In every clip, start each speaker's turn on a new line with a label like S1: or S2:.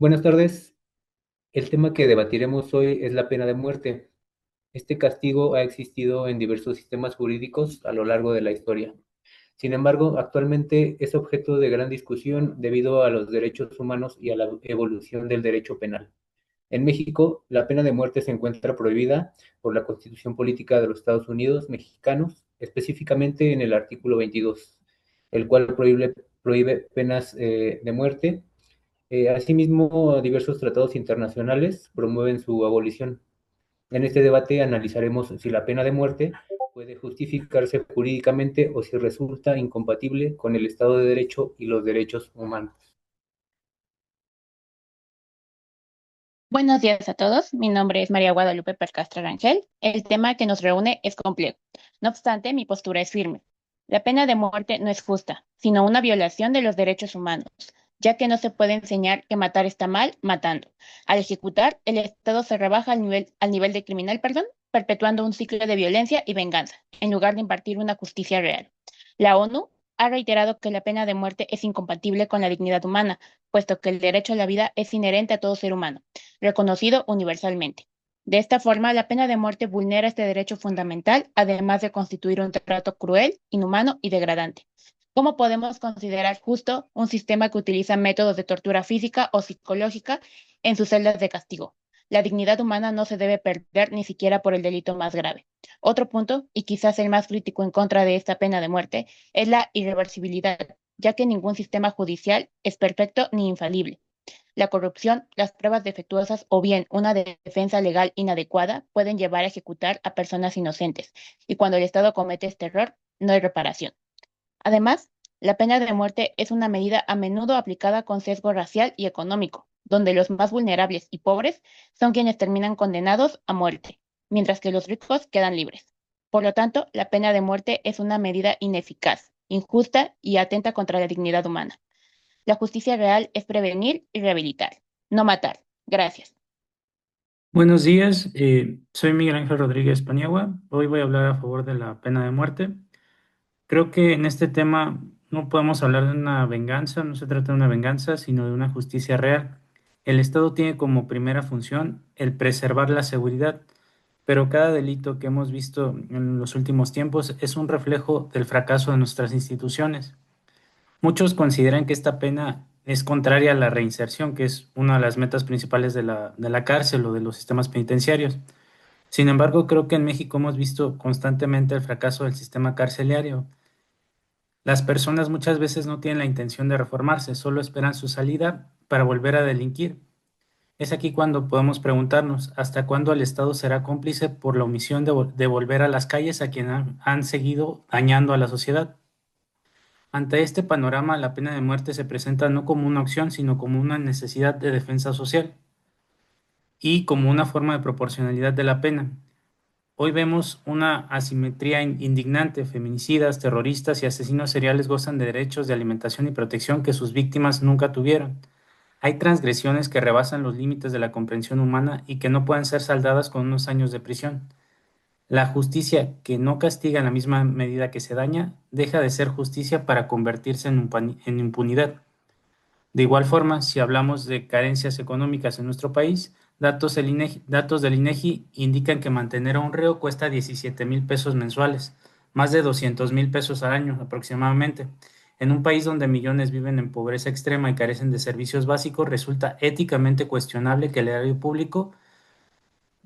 S1: Buenas tardes. El tema que debatiremos hoy es la pena de muerte. Este castigo ha existido en diversos sistemas jurídicos a lo largo de la historia. Sin embargo, actualmente es objeto de gran discusión debido a los derechos humanos y a la evolución del derecho penal. En México, la pena de muerte se encuentra prohibida por la Constitución Política de los Estados Unidos mexicanos, específicamente en el artículo 22, el cual prohíbe penas de muerte. Asimismo, diversos tratados internacionales promueven su abolición. En este debate analizaremos si la pena de muerte puede justificarse jurídicamente o si resulta incompatible con el Estado de Derecho y los derechos humanos.
S2: Buenos días a todos. Mi nombre es María Guadalupe Percastra Rangel. El tema que nos reúne es complejo. No obstante, mi postura es firme. La pena de muerte no es justa, sino una violación de los derechos humanos, ya que no se puede enseñar que matar está mal matando. Al ejecutar, el Estado se rebaja al nivel de criminal, perpetuando un ciclo de violencia y venganza, en lugar de impartir una justicia real. La ONU ha reiterado que la pena de muerte es incompatible con la dignidad humana, puesto que el derecho a la vida es inherente a todo ser humano reconocido universalmente. De esta forma, la pena de muerte vulnera este derecho fundamental, además de constituir un trato cruel, inhumano y degradante. ¿Cómo podemos considerar justo un sistema que utiliza métodos de tortura física o psicológica en sus celdas de castigo? La dignidad humana no se debe perder ni siquiera por el delito más grave. Otro punto, y quizás el más crítico en contra de esta pena de muerte, es la irreversibilidad, ya que ningún sistema judicial es perfecto ni infalible. La corrupción, las pruebas defectuosas o bien una defensa legal inadecuada pueden llevar a ejecutar a personas inocentes, y cuando el Estado comete este error, no hay reparación. Además, la pena de muerte es una medida a menudo aplicada con sesgo racial y económico, donde los más vulnerables y pobres son quienes terminan condenados a muerte, mientras que los ricos quedan libres. Por lo tanto, la pena de muerte es una medida ineficaz, injusta y atenta contra la dignidad humana. La justicia real es prevenir y rehabilitar, no matar. Gracias.
S3: Buenos días, soy Miguel Ángel Rodríguez Paniagua. Hoy voy a hablar a favor de la pena de muerte. Creo que en este tema no podemos hablar de una venganza, no se trata de una venganza, sino de una justicia real. El Estado tiene como primera función el preservar la seguridad, pero cada delito que hemos visto en los últimos tiempos es un reflejo del fracaso de nuestras instituciones. Muchos consideran que esta pena es contraria a la reinserción, que es una de las metas principales de la cárcel o de los sistemas penitenciarios. Sin embargo, creo que en México hemos visto constantemente el fracaso del sistema carcelario. Las personas muchas veces no tienen la intención de reformarse, solo esperan su salida para volver a delinquir. Es aquí cuando podemos preguntarnos hasta cuándo el Estado será cómplice por la omisión de volver a las calles a quienes han seguido dañando a la sociedad. Ante este panorama, la pena de muerte se presenta no como una opción, sino como una necesidad de defensa social y como una forma de proporcionalidad de la pena. Hoy vemos una asimetría indignante. Feminicidas, terroristas y asesinos seriales gozan de derechos de alimentación y protección que sus víctimas nunca tuvieron. Hay transgresiones que rebasan los límites de la comprensión humana y que no pueden ser saldadas con unos años de prisión. La justicia que no castiga en la misma medida que se daña, deja de ser justicia para convertirse en impunidad. De igual forma, si hablamos de carencias económicas en nuestro país, datos del INEGI indican que mantener a un reo cuesta 17,000 pesos mensuales, más de 200,000 pesos al año aproximadamente. En un país donde millones viven en pobreza extrema y carecen de servicios básicos, resulta éticamente cuestionable que el erario público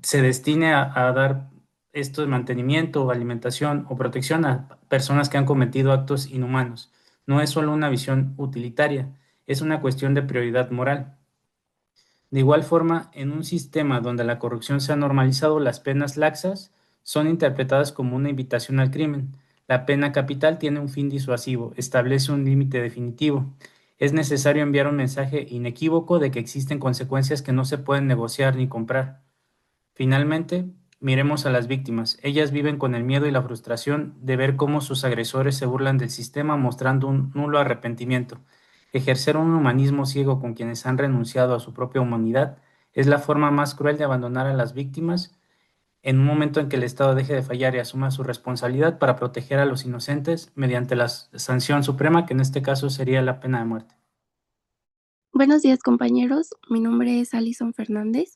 S3: se destine a dar esto de mantenimiento, alimentación o protección a personas que han cometido actos inhumanos. No es solo una visión utilitaria, es una cuestión de prioridad moral. De igual forma, en un sistema donde la corrupción se ha normalizado, las penas laxas son interpretadas como una invitación al crimen. La pena capital tiene un fin disuasivo, establece un límite definitivo. Es necesario enviar un mensaje inequívoco de que existen consecuencias que no se pueden negociar ni comprar. Finalmente, miremos a las víctimas. Ellas viven con el miedo y la frustración de ver cómo sus agresores se burlan del sistema mostrando un nulo arrepentimiento. Ejercer un humanismo ciego con quienes han renunciado a su propia humanidad es la forma más cruel de abandonar a las víctimas en un momento en que el Estado deje de fallar y asuma su responsabilidad para proteger a los inocentes mediante la sanción suprema, que en este caso sería la pena de muerte.
S4: Buenos días, compañeros. Mi nombre es Alison Fernández.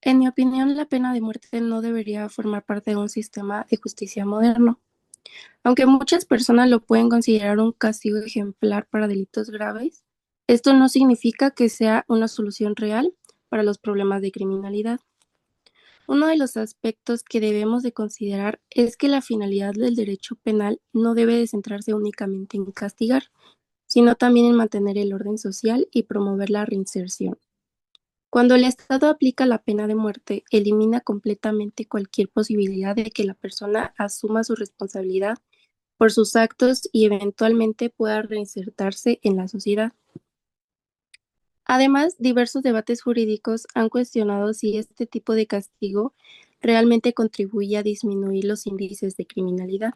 S4: En mi opinión, la pena de muerte no debería formar parte de un sistema de justicia moderno. Aunque muchas personas lo pueden considerar un castigo ejemplar para delitos graves, esto no significa que sea una solución real para los problemas de criminalidad. Uno de los aspectos que debemos de considerar es que la finalidad del derecho penal no debe de centrarse únicamente en castigar, sino también en mantener el orden social y promover la reinserción. Cuando el Estado aplica la pena de muerte, elimina completamente cualquier posibilidad de que la persona asuma su responsabilidad por sus actos y eventualmente pueda reinsertarse en la sociedad. Además, diversos debates jurídicos han cuestionado si este tipo de castigo realmente contribuye a disminuir los índices de criminalidad.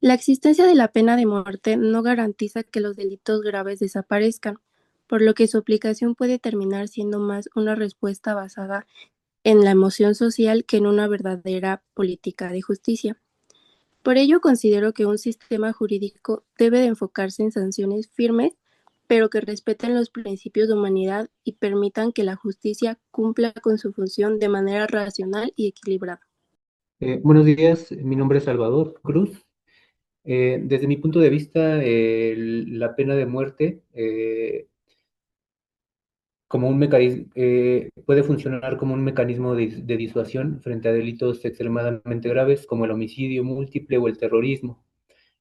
S4: La existencia de la pena de muerte no garantiza que los delitos graves desaparezcan, por lo que su aplicación puede terminar siendo más una respuesta basada en la emoción social que en una verdadera política de justicia. Por ello, considero que un sistema jurídico debe de enfocarse en sanciones firmes, pero que respeten los principios de humanidad y permitan que la justicia cumpla con su función de manera racional y equilibrada.
S1: Buenos días, mi nombre es Salvador Cruz. Desde mi punto de vista, la pena de muerte como un mecanismo, puede funcionar como un mecanismo de disuasión frente a delitos extremadamente graves como el homicidio múltiple o el terrorismo.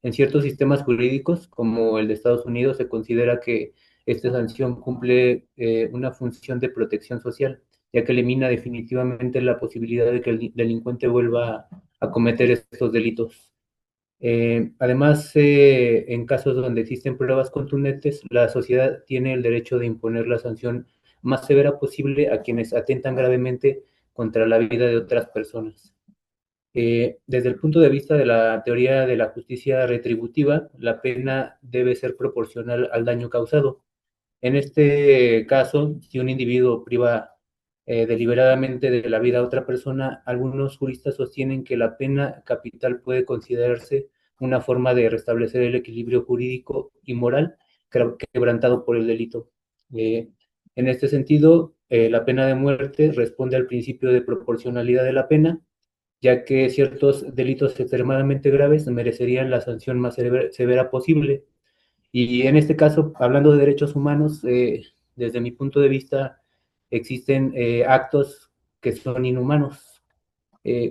S1: En ciertos sistemas jurídicos, como el de Estados Unidos, se considera que esta sanción cumple una función de protección social, ya que elimina definitivamente la posibilidad de que el delincuente vuelva a cometer estos delitos. Además, en casos donde existen pruebas contundentes, la sociedad tiene el derecho de imponer la sanción más severa posible a quienes atentan gravemente contra la vida de otras personas. Desde el punto de vista de la teoría de la justicia retributiva, la pena debe ser proporcional al daño causado. En este caso, si un individuo priva deliberadamente de la vida a otra persona, algunos juristas sostienen que la pena capital puede considerarse una forma de restablecer el equilibrio jurídico y moral quebrantado por el delito. Eh, en este sentido, la pena de muerte responde al principio de proporcionalidad de la pena, ya que ciertos delitos extremadamente graves merecerían la sanción más severa posible. Y en este caso, hablando de derechos humanos, desde mi punto de vista, existen actos que son inhumanos,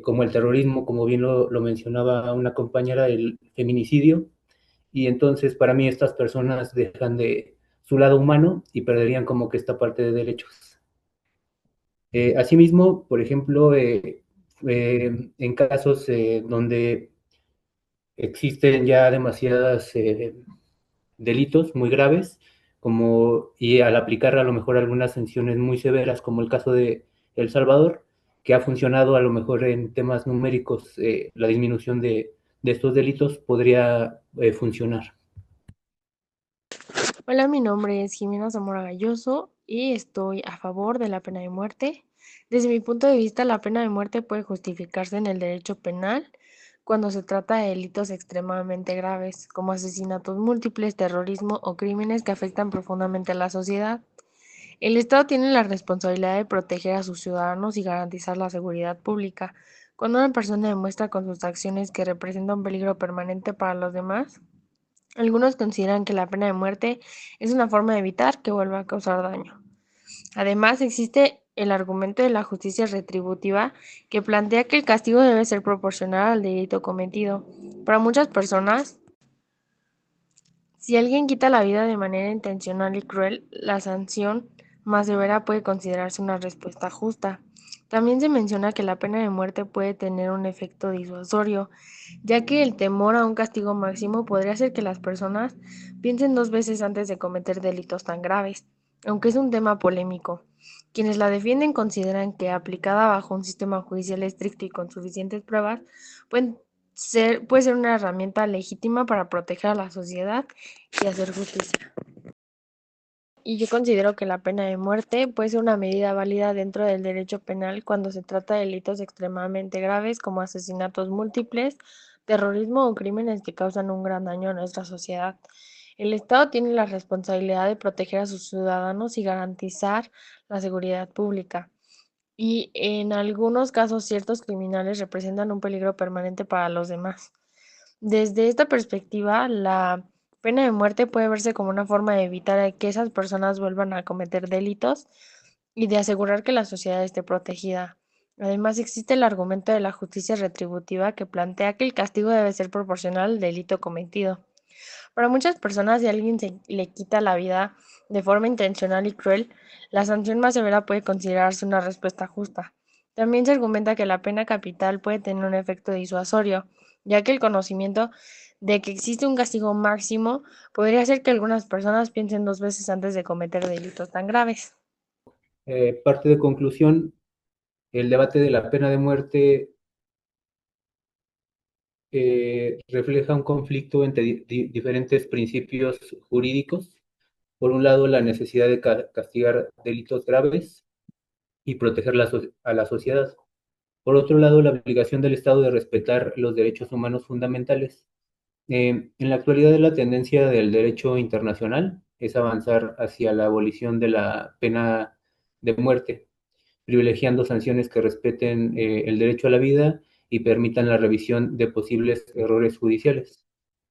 S1: como el terrorismo, como bien lo mencionaba una compañera, el feminicidio, y entonces para mí estas personas dejan de su lado humano y perderían como que esta parte de derechos. Asimismo, por ejemplo, en casos donde existen ya demasiadas delitos muy graves, como, y al aplicar a lo mejor algunas sanciones muy severas, como el caso de El Salvador, que ha funcionado a lo mejor en temas numéricos, la disminución de estos delitos podría funcionar.
S5: Hola, mi nombre es Jimena Zamora Galloso y estoy a favor de la pena de muerte. Desde mi punto de vista, la pena de muerte puede justificarse en el derecho penal cuando se trata de delitos extremadamente graves, como asesinatos múltiples, terrorismo o crímenes que afectan profundamente a la sociedad. El Estado tiene la responsabilidad de proteger a sus ciudadanos y garantizar la seguridad pública. Cuando una persona demuestra con sus acciones que representa un peligro permanente para los demás, algunos consideran que la pena de muerte es una forma de evitar que vuelva a causar daño. Además, existe el argumento de la justicia retributiva que plantea que el castigo debe ser proporcional al delito cometido. Para muchas personas, si alguien quita la vida de manera intencional y cruel, la sanción más severa puede considerarse una respuesta justa. También se menciona que la pena de muerte puede tener un efecto disuasorio, ya que el temor a un castigo máximo podría hacer que las personas piensen dos veces antes de cometer delitos tan graves, aunque es un tema polémico. Quienes la defienden consideran que, aplicada bajo un sistema judicial estricto y con suficientes pruebas, puede ser una herramienta legítima para proteger a la sociedad y hacer justicia. Y yo considero que la pena de muerte puede ser una medida válida dentro del derecho penal cuando se trata de delitos extremadamente graves como asesinatos múltiples, terrorismo o crímenes que causan un gran daño a nuestra sociedad. El Estado tiene la responsabilidad de proteger a sus ciudadanos y garantizar la seguridad pública. Y en algunos casos ciertos criminales representan un peligro permanente para los demás. Desde esta perspectiva, la pena de muerte puede verse como una forma de evitar que esas personas vuelvan a cometer delitos y de asegurar que la sociedad esté protegida. Además, existe el argumento de la justicia retributiva que plantea que el castigo debe ser proporcional al delito cometido. Para muchas personas, si a alguien se le quita la vida de forma intencional y cruel, la sanción más severa puede considerarse una respuesta justa. También se argumenta que la pena capital puede tener un efecto disuasorio, ya que el conocimiento de que existe un castigo máximo podría hacer que algunas personas piensen dos veces antes de cometer delitos tan graves.
S1: Parte de conclusión, el debate de la pena de muerte refleja un conflicto entre diferentes principios jurídicos. Por un lado, la necesidad de castigar delitos graves y proteger a la sociedad. Por otro lado, la obligación del Estado de respetar los derechos humanos fundamentales. En la actualidad, la tendencia del derecho internacional es avanzar hacia la abolición de la pena de muerte, privilegiando sanciones que respeten el derecho a la vida y permitan la revisión de posibles errores judiciales.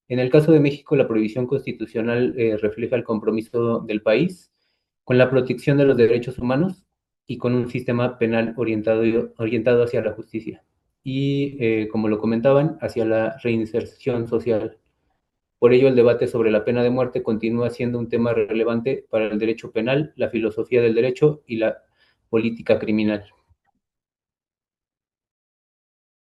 S1: En el caso de México, la prohibición constitucional refleja el compromiso del país con la protección de los derechos humanos y con un sistema penal orientado hacia la justicia y, como lo comentaban, hacia la reinserción social. Por ello, el debate sobre la pena de muerte continúa siendo un tema relevante para el derecho penal, la filosofía del derecho y la política criminal.